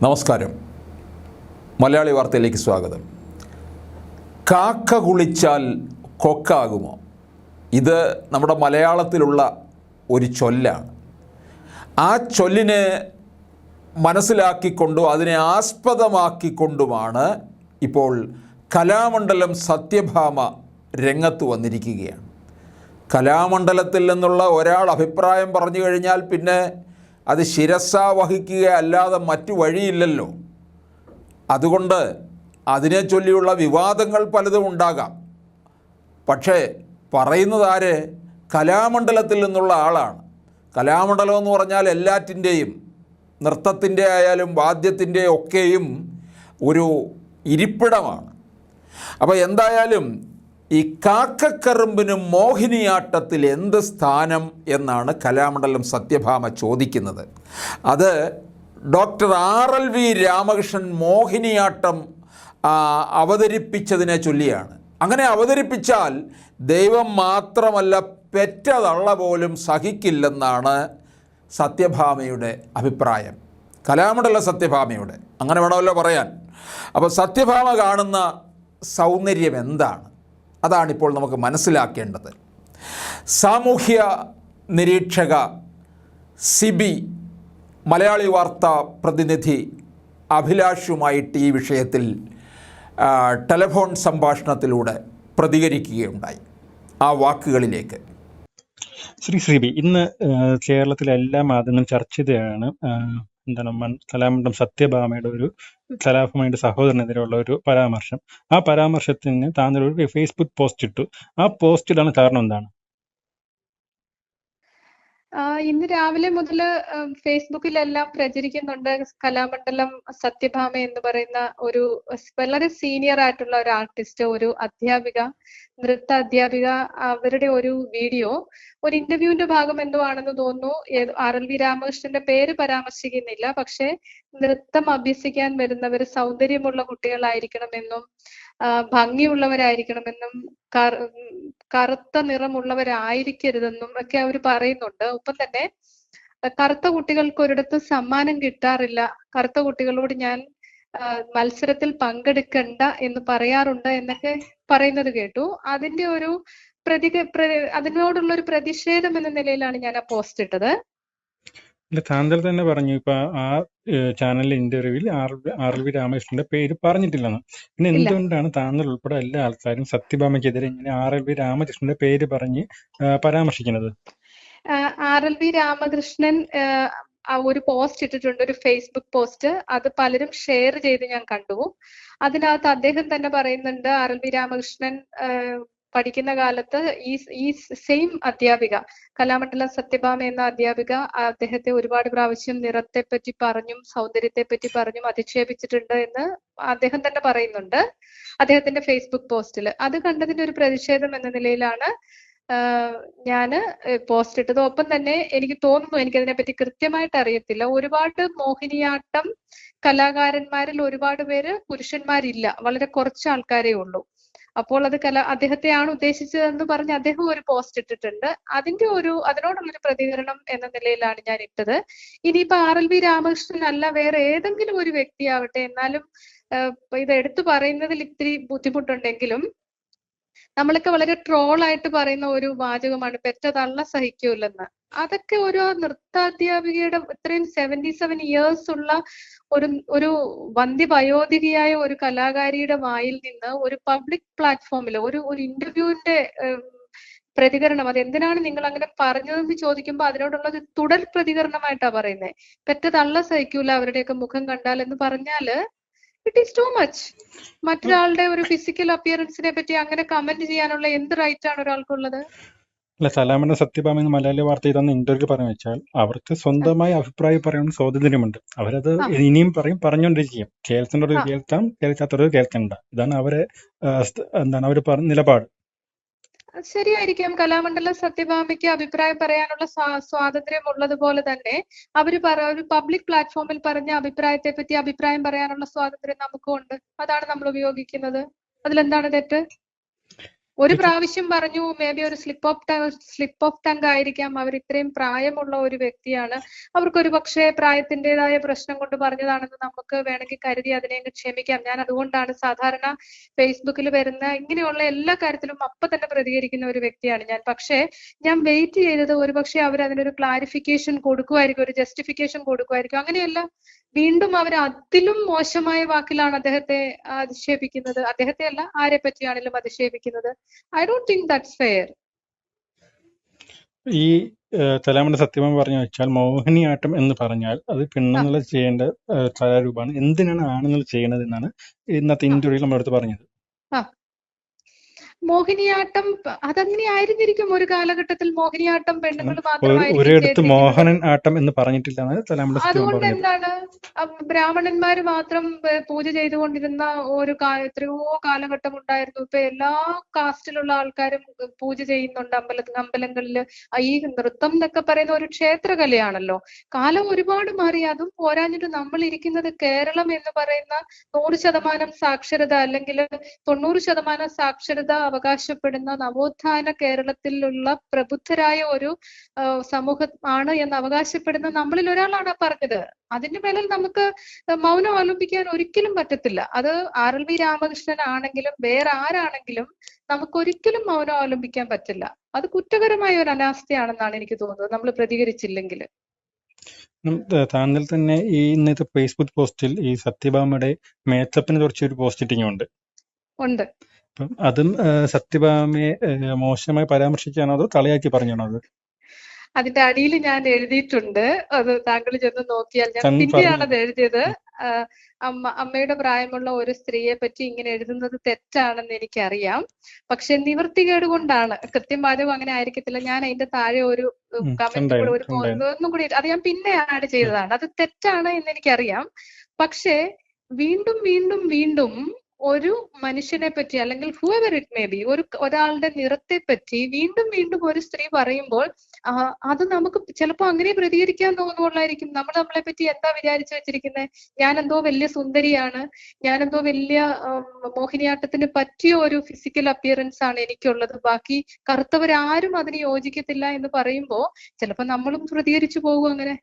നമസ്കാരം. മലയാളി വാർത്തയിലേക്ക് സ്വാഗതം. കാക്ക കുളിച്ചാൽ കൊക്കാകുമോ? ഇത് നമ്മുടെ മലയാളത്തിലുള്ള ഒരു ചൊല്ലാണ്. ആ ചൊല്ലിനെ മനസ്സിലാക്കിക്കൊണ്ടും അതിനെ ആസ്പദമാക്കിക്കൊണ്ടുമാണ് ഇപ്പോൾ കലാമണ്ഡലം സത്യഭാമ രംഗത്ത് വന്നിരിക്കുകയാണ്. കലാമണ്ഡലത്തിൽ നിന്നുള്ള ഒരാൾ അഭിപ്രായം പറഞ്ഞു കഴിഞ്ഞാൽ പിന്നെ അത് ശിരസാ വഹിക്കുക അല്ലാതെ മറ്റു വഴിയില്ലല്ലോ. അതുകൊണ്ട് അതിനെ ചൊല്ലിയുള്ള വിവാദങ്ങൾ പലതും ഉണ്ടാകാം. പക്ഷേ പറയുന്നത് ആര്? കലാമണ്ഡലത്തിൽ നിന്നുള്ള ആളാണ്. കലാമണ്ഡലം എന്ന് പറഞ്ഞാൽ എല്ലാറ്റിൻ്റെയും, നൃത്തത്തിൻ്റെ ആയാലും വാദ്യത്തിൻ്റെ ഒക്കെയും ഒരു ഇരിപ്പിടമാണ്. അപ്പോൾ എന്തായാലും ഈ കാക്കക്കറുമ്പിന് മോഹിനിയാട്ടത്തിൽ എന്ത് സ്ഥാനം എന്നാണ് കലാമണ്ഡലം സത്യഭാമ ചോദിക്കുന്നത്. അത് ഡോക്ടർ RLV രാമകൃഷ്ണൻ മോഹിനിയാട്ടം അവതരിപ്പിച്ചതിനെ ചൊല്ലിയാണ്. അങ്ങനെ അവതരിപ്പിച്ചാൽ ദൈവം മാത്രമല്ല പെറ്റതള്ള പോലും സഹിക്കില്ലെന്നാണ് സത്യഭാമയുടെ അഭിപ്രായം. കലാമണ്ഡല സത്യഭാമയുടെ, അങ്ങനെ വേണമല്ലോ പറയാൻ. അപ്പോൾ സത്യഭാമ കാണുന്ന സൗന്ദര്യം എന്താണ്? അതാണിപ്പോൾ നമുക്ക് മനസ്സിലാക്കേണ്ടത്. സാമൂഹ്യ നിരീക്ഷക സിബി മലയാളി വാർത്താ പ്രതിനിധി അഭിലാഷുമായിട്ട് ഈ വിഷയത്തിൽ ടെലിഫോൺ സംഭാഷണത്തിലൂടെ പ്രതികരിക്കുകയുണ്ടായി. ആ വാക്കുകളിലേക്ക്. ശ്രീ ബി, ഇന്ന് കേരളത്തിലെ എല്ലാ മാധ്യമങ്ങളും ചർച്ച ചെയ്തതാണ് കലാമണ്ഡലം സത്യഭാമയുടെ ഒരു കലാഭവന്റെ സഹോദരനെതിരെയുള്ള ഒരു പരാമർശം. ആ പരാമർശത്തിന് താങ്കൾ ഒരു ഫേസ്ബുക്ക് പോസ്റ്റ് ഇട്ടു. ആ പോസ്റ്റിലാണ് കാരണം എന്താണ്? ഇന്ന് രാവിലെ മുതൽ ഫേസ്ബുക്കിലെല്ലാം പ്രചരിക്കുന്നുണ്ട്. കലാമണ്ഡലം സത്യഭാമ എന്ന് പറയുന്ന ഒരു വളരെ സീനിയർ ആയിട്ടുള്ള ഒരു ആർട്ടിസ്റ്റ്, ഒരു അധ്യാപിക, നൃത്ത അധ്യാപിക, അവരുടെ ഒരു വീഡിയോ, ഒരു ഇന്റർവ്യൂവിന്റെ ഭാഗം എന്തോ ആണെന്ന് തോന്നുന്നു. RLV രാമകൃഷ്ണന്റെ പേര് പരാമർശിക്കുന്നില്ല. പക്ഷെ നൃത്തം അഭ്യസിക്കാൻ വരുന്നവർ സൗന്ദര്യമുള്ള കുട്ടികളായിരിക്കണമെന്നും ഭംഗിയുള്ളവരായിരിക്കണമെന്നും കറുത്ത നിറമുള്ളവരായിരിക്കരുതെന്നും ഒക്കെ അവർ പറയുന്നുണ്ട്. ഒപ്പം തന്നെ കറുത്ത കുട്ടികൾക്ക് ഒരിടത്തും സമ്മാനം കിട്ടാറില്ല, കറുത്ത കുട്ടികളോട് ഞാൻ മത്സരത്തിൽ പങ്കെടുക്കണ്ട എന്ന് പറയാറുണ്ട് എന്നൊക്കെ പറയുന്നത് കേട്ടു. അതിന്റെ ഒരു അതിനോടുള്ള ഒരു പ്രതിഷേധം എന്ന നിലയിലാണ് ഞാൻ ആ പോസ്റ്റ് ഇട്ടത്. അല്ല, താങ്കൾ തന്നെ പറഞ്ഞു ഇപ്പൊ ആ ചാനലിലെ ഇന്റർവ്യൂവിൽ RLV രാമകൃഷ്ണന്റെ പേര് പറഞ്ഞിട്ടില്ലെന്ന്. പിന്നെ എന്തുകൊണ്ടാണ് താങ്കൾ ഉൾപ്പെടെ എല്ലാ ആൾക്കാരും സത്യഭാമയ്ക്കെതിരെ ഇങ്ങനെ RLV രാമകൃഷ്ണന്റെ പേര് പറഞ്ഞ് പരാമർശിക്കുന്നത്? RLV രാമകൃഷ്ണൻ ഒരു പോസ്റ്റ് ഇട്ടിട്ടുണ്ട്, ഒരു ഫേസ്ബുക്ക് പോസ്റ്റ്. അത് പലരും ഷെയർ ചെയ്ത് ഞാൻ കണ്ടു. അതിനകത്ത് അദ്ദേഹം തന്നെ പറയുന്നുണ്ട്, RLV രാമകൃഷ്ണൻ പഠിക്കുന്ന കാലത്ത് ഈ സെയിം അധ്യാപിക, കലാമണ്ഡലം സത്യഭാമ എന്ന അധ്യാപിക അദ്ദേഹത്തെ ഒരുപാട് പ്രാവശ്യം നിറത്തെ പറ്റി പറഞ്ഞും സൗന്ദര്യത്തെ പറ്റി പറഞ്ഞും അധിക്ഷേപിച്ചിട്ടുണ്ട് എന്ന് അദ്ദേഹം തന്നെ പറയുന്നുണ്ട് അദ്ദേഹത്തിന്റെ ഫേസ്ബുക്ക് പോസ്റ്റിൽ. അത് കണ്ടതിന്റെ ഒരു പ്രതിഷേധം എന്ന നിലയിലാണ് ഞാന് പോസ്റ്റ് ഇട്ടത്. ഒപ്പം തന്നെ എനിക്ക് തോന്നുന്നു, എനിക്കതിനെപ്പറ്റി കൃത്യമായിട്ട് അറിയത്തില്ല, ഒരുപാട് മോഹിനിയാട്ടം കലാകാരന്മാരിൽ ഒരുപാട് പേര് പുരുഷന്മാരില്ല, വളരെ കുറച്ച് ആൾക്കാരേ ഉള്ളൂ. അപ്പോൾ അത് അദ്ദേഹത്തെയാണ് ഉദ്ദേശിച്ചതെന്ന് പറഞ്ഞ് അദ്ദേഹം ഒരു പോസ്റ്റ് ഇട്ടിട്ടുണ്ട്. അതിനോടുള്ളൊരു പ്രതികരണം എന്ന നിലയിലാണ് ഞാൻ ഇട്ടത്. ഇനിയിപ്പോ RLV രാമകൃഷ്ണൻ അല്ല, വേറെ ഏതെങ്കിലും ഒരു വ്യക്തിയാവട്ടെ, എന്നാലും ഇത് എടുത്തു പറയുന്നതിൽ ഇത്തിരി ബുദ്ധിമുട്ടുണ്ടെങ്കിലും നമ്മളൊക്കെ വളരെ ട്രോളായിട്ട് പറയുന്ന ഒരു വാചകമാണ് പെറ്റതള്ള സഹിക്കൂലെന്ന്. അതൊക്കെ ഒരു നൃത്താധ്യാപികയുടെ, ഇത്രയും 77 ഇയേഴ്സ് ഉള്ള ഒരു വന്ധ്യവയോധികയായ ഒരു കലാകാരിയുടെ വായിൽ നിന്ന് ഒരു പബ്ലിക് പ്ലാറ്റ്ഫോമിൽ ഒരു ഇന്റർവ്യൂവിന്റെ പ്രതികരണം, അത് എന്തിനാണ് നിങ്ങൾ അങ്ങനെ പറഞ്ഞതെന്ന് ചോദിക്കുമ്പോൾ അതിനോടുള്ള ഒരു തുടർ പ്രതികരണമായിട്ടാ പറയുന്നത്. പെറ്റതള്ള സഹിക്കൂല അവരുടെയൊക്കെ മുഖം കണ്ടാൽ എന്ന് പറഞ്ഞാല് ഇറ്റ് ഈസ് ടു മച്ച്. മറ്റൊരാളുടെ ഒരു ഫിസിക്കൽ അപ്പിയറൻസിനെ പറ്റി അങ്ങനെ കമന്റ് ചെയ്യാനുള്ള എന്ത് റൈറ്റ് ആണ് ഒരാൾക്കുള്ളത്? അല്ല, കലാമണ്ഡലം സത്യഭാമ എന്ന് മലയാളി വാർത്ത ഇതൊന്ന് ഇന്റർവ്യൂ പറഞ്ഞു വെച്ചാൽ അവർക്ക് സ്വന്തമായി അഭിപ്രായം പറയാൻ സ്വാതന്ത്ര്യമുണ്ട്. അവരത് ഇനിയും പറഞ്ഞുകൊണ്ടിരിക്കും. കേൾക്കേണ്ടവർ കേൾക്കാം, കേൾക്കാത്തവർ കേൾക്കണ്ട. ഇതാണ് അവരെ അവർ പറഞ്ഞ നിലപാട്. ശരിയായിരിക്കും. കലാമണ്ഡലം സത്യഭാമയ്ക്ക് അഭിപ്രായം പറയാനുള്ള സ്വാതന്ത്ര്യം ഉള്ളതുപോലെ തന്നെ ഒരു പബ്ലിക് പ്ലാറ്റ്ഫോമിൽ പറഞ്ഞ അഭിപ്രായത്തെ പറ്റി അഭിപ്രായം പറയാനുള്ള സ്വാതന്ത്ര്യം നമുക്കും ഉണ്ട്. അതാണ് നമ്മൾ ഉപയോഗിക്കുന്നത്. അതിലെന്താണ് തെറ്റ്? ഒരു പ്രാവശ്യം പറഞ്ഞു മേ ബി ഒരു സ്ലിപ്പ് ഓഫ് ടങ് ആയിരിക്കാം. അവർ ഇത്രയും പ്രായമുള്ള ഒരു വ്യക്തിയാണ്, അവർക്കൊരു പക്ഷേ പ്രായത്തിൻ്റെതായ പ്രശ്നം കൊണ്ട് പറഞ്ഞതാണെന്ന് നമുക്ക് വേണമെങ്കിൽ കരുതി അതിനെ അങ്ങ് ക്ഷമിക്കാം. ഞാൻ അതുകൊണ്ടാണ് സാധാരണ ഫേസ്ബുക്കിൽ വരുന്ന ഇങ്ങനെയുള്ള എല്ലാ കാര്യത്തിലും അപ്പൊ തന്നെ പ്രതികരിക്കുന്ന ഒരു വ്യക്തിയാണ് ഞാൻ. പക്ഷേ ഞാൻ വെയിറ്റ് ചെയ്തത് ഒരു പക്ഷേ അവർ അതിനൊരു ക്ലാരിഫിക്കേഷൻ കൊടുക്കുമായിരിക്കും, ഒരു ജസ്റ്റിഫിക്കേഷൻ കൊടുക്കുമായിരിക്കും. അങ്ങനെയല്ല, വീണ്ടും അവർ അതിലും മോശമായ വാക്കിലാണ് അദ്ദേഹത്തെ അധിക്ഷേപിക്കുന്നത്. അദ്ദേഹത്തെ അല്ല, ആരെ പറ്റിയാണെങ്കിലും അധിക്ഷേപിക്കുന്നത്. I don't think that's fair. ഈ കലാമണ്ഡലം സത്യഭാമ പറഞ്ഞു വെച്ചാൽ മോഹിനിയാട്ടം എന്ന് പറഞ്ഞാൽ അത് പെണ്ണുങ്ങൾ ചെയ്യേണ്ട കലാരൂപമാണ്, എന്തിനാണ് ആണുങ്ങൾ ചെയ്യണത് എന്നാണ് ഇന്നത്തെ ഇന്റർവ്യൂവിൽ നമ്മളടുത്ത് പറഞ്ഞത്. മോഹിനിയാട്ടം അതങ്ങനെ ആയിരുന്നിരിക്കും ഒരു കാലഘട്ടത്തിൽ. മോഹിനിയാട്ടം പെണ്ണുങ്ങൾ മാത്രമായിരിക്കും ഒരിടത്ത് മോഹനൻ ആട്ടം എന്ന് പറഞ്ഞിട്ടില്ലാണ് കലാമണ്ഡലം സത്യഭാമ അതുകൊണ്ട് പറഞ്ഞത്. എന്താണ് ബ്രാഹ്മണന്മാര് മാത്രം പൂജ ചെയ്തുകൊണ്ടിരുന്ന ഒരു എത്രയോ കാലഘട്ടം ഉണ്ടായിരുന്നു. ഇപ്പൊ എല്ലാ കാസ്റ്റിലുള്ള ആൾക്കാരും പൂജ ചെയ്യുന്നുണ്ട് അമ്പലങ്ങളില്. ഈ നൃത്തം എന്നൊക്കെ പറയുന്ന ഒരു ക്ഷേത്രകലയാണല്ലോ. കാലം ഒരുപാട് മാറി. അതും പോരാഞ്ഞിട്ട് നമ്മൾ ഇരിക്കുന്നത് കേരളം എന്ന് പറയുന്ന 100% സാക്ഷരത അല്ലെങ്കിൽ 90% സാക്ഷരത അവകാശപ്പെടുന്ന നവോത്ഥാന കേരളത്തിലുള്ള പ്രബുദ്ധരായ ഒരു സമൂഹം ആണ് എന്ന് അവകാശപ്പെടുന്ന നമ്മളിൽ ഒരാളാണ് പറഞ്ഞത്. അതിന്റെ മേലിൽ നമുക്ക് മൗനം അവലംബിക്കാൻ ഒരിക്കലും പറ്റത്തില്ല. അത് RLV രാമകൃഷ്ണൻ ആണെങ്കിലും വേറെ ആരാണെങ്കിലും നമുക്കൊരിക്കലും മൗനം അവലംബിക്കാൻ പറ്റില്ല. അത് കുറ്റകരമായ ഒരു അനാസ്ഥയാണെന്നാണ് എനിക്ക് തോന്നുന്നത്, നമ്മൾ പ്രതികരിച്ചില്ലെങ്കിൽ. താങ്കൾ തന്നെ ഈ ഇന്നത്തെ ഫേസ്ബുക്ക് പോസ്റ്റിൽ ഈ സത്യഭാമയുടെ മേക്കപ്പിനെ കുറിച്ച് ഒരു പോസ്റ്റിട്ടിങ് ഉണ്ട്. അപ്പം അതും സത്യഭാമയെ മോശമായി പരാമർശിക്കുകയാണോ അതോ കളിയാക്കി പറഞ്ഞാണോ അത്? അതിന്റെ അടിയിൽ ഞാൻ എഴുതിയിട്ടുണ്ട്, അത് താങ്കൾ ചെന്ന് നോക്കിയാൽ. ഞാൻ പിന്നെയാണ് അത് എഴുതിയത്. അമ്മയുടെ പ്രായമുള്ള ഒരു സ്ത്രീയെ പറ്റി ഇങ്ങനെ എഴുതുന്നത് തെറ്റാണെന്ന് എനിക്കറിയാം, പക്ഷെ നിവൃത്തികേട് കൊണ്ടാണ്. കൃത്യമായും അങ്ങനെ ആയിരിക്കത്തില്ല. ഞാൻ അതിന്റെ താഴെ ഒരു കമന്റ് കൂടെ ഒന്നും കൂടി അത് ഞാൻ പിന്നെ ആഡ് ചെയ്തതാണ്. അത് തെറ്റാണ് എന്ന് എനിക്കറിയാം. പക്ഷേ വീണ്ടും വീണ്ടും വീണ്ടും ഒരു മനുഷ്യനെ പറ്റി അല്ലെങ്കിൽ ഹൂഎവർ ഇറ്റ് മേ ബി ഒരാളുടെ നിറത്തെ പറ്റി വീണ്ടും വീണ്ടും ഒരു സ്ത്രീ പറയുമ്പോൾ അത് നമുക്ക് ചിലപ്പോൾ അങ്ങനെ പ്രതികരിക്കാൻ തോന്നുള്ളായിരിക്കും. നമ്മളെ പറ്റി എന്താ വിചാരിച്ചു വെച്ചിരിക്കുന്നത്? ഞാനെന്തോ വലിയ സുന്ദരിയാണ്, ഞാനെന്തോ വലിയ മോഹിനിയാട്ടത്തിന് പറ്റിയ ഒരു ഫിസിക്കൽ അപ്പിയറൻസ് ആണ് എനിക്കുള്ളത്, ബാക്കി കറുത്തവരാരും അതിന് യോജിക്കത്തില്ല എന്ന് പറയുമ്പോ ചിലപ്പോ നമ്മളും പ്രതികരിച്ചു പോകും അങ്ങനെ.